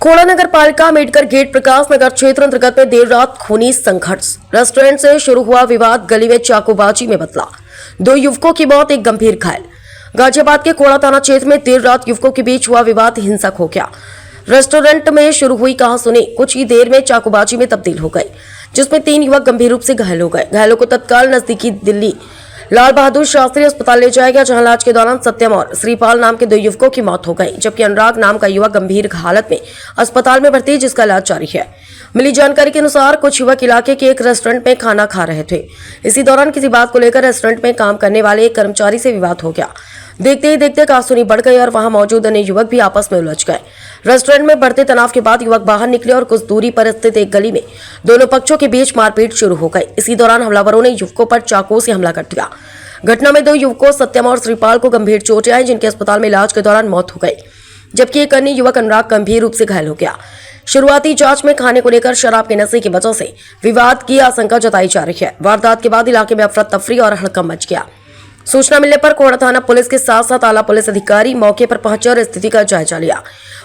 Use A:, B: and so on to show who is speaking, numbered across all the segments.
A: खोड़ा नगर पालिका मेडकर गेट प्रकाश नगर क्षेत्र अंतर्गत में देर रात खूनी संघर्ष। रेस्टोरेंट से शुरू हुआ विवाद गली में चाकूबाजी में बदला। 2 युवकों की मौत, एक गंभीर घायल। गाजियाबाद के खोड़ा थाना क्षेत्र में देर रात युवकों के बीच हुआ विवाद हिंसक हो गया। रेस्टोरेंट में शुरू हुई कहासुनी कुछ ही देर में चाकूबाजी में तब्दील हो गई, जिसमें 3 युवक गंभीर रूप से घायल हो गए। घायलों को तत्काल नजदीकी दिल्ली लाल बहादुर शास्त्री अस्पताल ले जाया गया, जहां इलाज के दौरान सत्यम और श्रीपाल नाम के 2 युवकों की मौत हो गई, जबकि अनुराग नाम का युवक गंभीर हालत में अस्पताल में भर्ती, जिसका इलाज जारी है। मिली जानकारी के अनुसार कुछ युवक इलाके के एक रेस्टोरेंट में खाना खा रहे थे। इसी दौरान किसी बात को लेकर रेस्टोरेंट में काम करने वाले एक कर्मचारी से विवाद हो गया। देखते ही देखते कहासुनी बढ़ गई और वहां मौजूद अन्य युवक भी आपस में उलझ गए। रेस्टोरेंट में बढ़ते तनाव के बाद युवक बाहर निकले और कुछ दूरी पर स्थित एक गली में दोनों पक्षों के बीच मारपीट शुरू हो गई। इसी दौरान हमलावरों ने युवकों पर चाकू से हमला कर दिया। घटना में 2 युवकों सत्यम और श्रीपाल को गंभीर चोटें आई, जिनके अस्पताल में इलाज के दौरान मौत हो गई, जबकि एक अन्य युवक अनुराग गंभीर रूप से घायल हो गया। शुरुआती जांच में खाने को लेकर शराब के नशे की वजह से विवाद की आशंका जताई जा रही है। वारदात के बाद इलाके में अफरा तफरी और हड़कंप मच गया। सूचना मिलने पर खोड़ा थाना पुलिस के साथ साथ आला पुलिस अधिकारी मौके पर पहुंचे और स्थिति का जायजा लिया।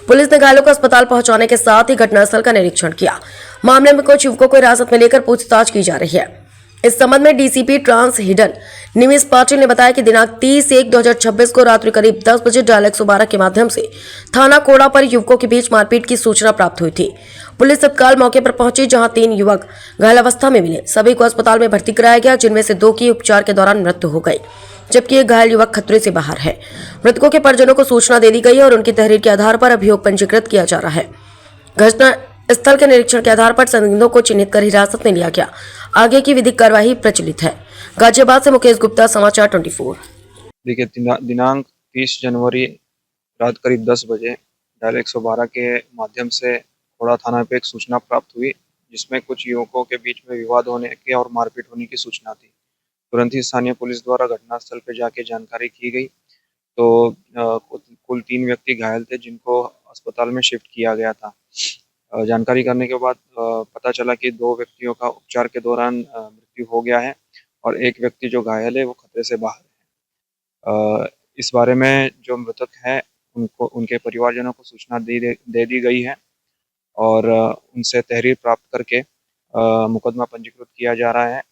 A: पुलिस ने घायलों को अस्पताल पहुंचाने के साथ ही घटनास्थल का निरीक्षण किया। मामले में कुछ युवकों को हिरासत में लेकर पूछताछ की जा रही है। इस संबंध में डीसीपी ट्रांस हिडन निमिष पाटिल ने बताया कि दिनांक 30/1/2026 को रात्रि करीब 10 बजे डायल 112 के माध्यम से थाना कोड़ा पर युवकों के बीच मारपीट की सूचना प्राप्त हुई थी। पुलिस तत्काल मौके पर पहुंची, जहां 3 युवक घायल अवस्था में मिले। सभी को अस्पताल में भर्ती कराया गया, जिनमें से 2 की उपचार के दौरान मृत्यु हो गई, जबकि एक घायल युवक खतरे से बाहर है। मृतकों के परिजनों को सूचना दे दी गई है और उनकी तहरीर के आधार पर अभियोग पंजीकृत किया जा रहा है। घटना स्थल के निरीक्षण के आधार पर संदिग्धों को चिन्हित कर हिरासत में लिया गया। आगे की विधिक कार्यवाही प्रचलित है। गाजियाबाद से मुकेश गुप्ता, समाचार 24।
B: देखिए, दिनांक 30 जनवरी रात करीब 10 बजे डायल 112 के माध्यम से खोड़ा थाना पे एक सूचना प्राप्त हुई, जिसमें कुछ युवकों के बीच में विवाद होने की और मारपीट होने की सूचना थी। तुरंत ही स्थानीय पुलिस द्वारा घटनास्थल पर जाके जानकारी की गई, तो कुल 3 व्यक्ति घायल थे, जिनको अस्पताल में शिफ्ट किया गया था। जानकारी करने के बाद पता चला कि 2 व्यक्तियों का उपचार के दौरान मृत्यु हो गया है और एक व्यक्ति जो घायल है वो खतरे से बाहर है। इस बारे में जो मृतक हैं उनको उनके परिवारजनों को सूचना दे दी गई है और उनसे तहरीर प्राप्त करके मुकदमा पंजीकृत किया जा रहा है।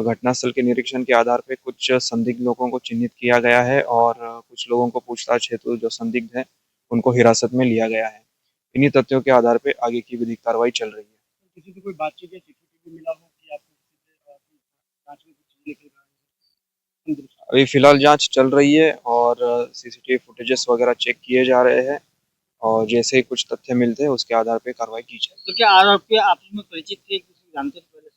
B: घटनास्थल के निरीक्षण के आधार पर कुछ संदिग्ध लोगों को चिन्हित किया गया है और कुछ लोगों को पूछताछ हेतु जो संदिग्ध हैं उनको हिरासत में लिया गया है। इन्हीं तथ्यों के आधार पे आगे की विधिक कार्रवाई चल रही है।
C: किसी से कोई बातचीत या सीसीटीवी मिला हो कि आपको जांच में कुछ निकल रहा है?
B: अभी फिलहाल जांच चल रही है और सीसीटीवी फुटेजेस वगैरह चेक किए जा रहे हैं और जैसे ही कुछ तथ्य मिलते हैं उसके आधार पे कार्रवाई की जाएगी।
C: तो क्या आरोपी आपस में परिचित थे, एक दूसरे को जानते थे पहले से?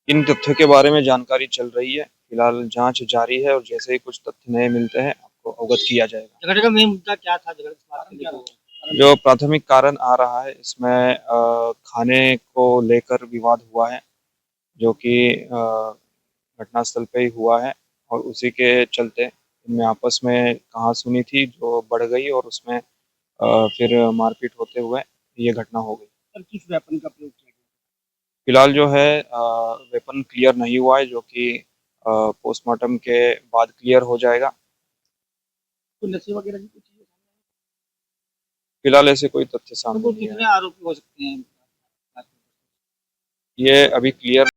B: इन तथ्यों के बारे में जानकारी चल रही है, फिलहाल जांच जारी है और जैसे ही कुछ तथ्य नए मिलते हैं आपको अवगत किया जाएगा।
C: झगड़े का मेन मुद्दा क्या था? झगड़े की बात क्या था?
B: जो प्राथमिक कारण आ रहा है इसमें खाने को लेकर विवाद हुआ है, जो कि घटनास्थल पे ही हुआ है और उसी के चलते इनमें आपस में कहासुनी थी जो बढ़ गई और उसमें फिर मारपीट होते हुए ये घटना हो गई।
C: सर, किस वेपन का प्रयोग किया गया?
B: फिलहाल जो है वेपन क्लियर नहीं हुआ है, जो कि पोस्टमार्टम के बाद क्लियर हो जाएगा।
C: कोई नशे वगैरह की कुछ चीजें
B: फिलहाल ऐसे कोई तथ्य
C: सामने?
B: सामने नहीं
C: कितने
B: है,
C: आरोपी हो सकते हैं?
B: ये अभी क्लियर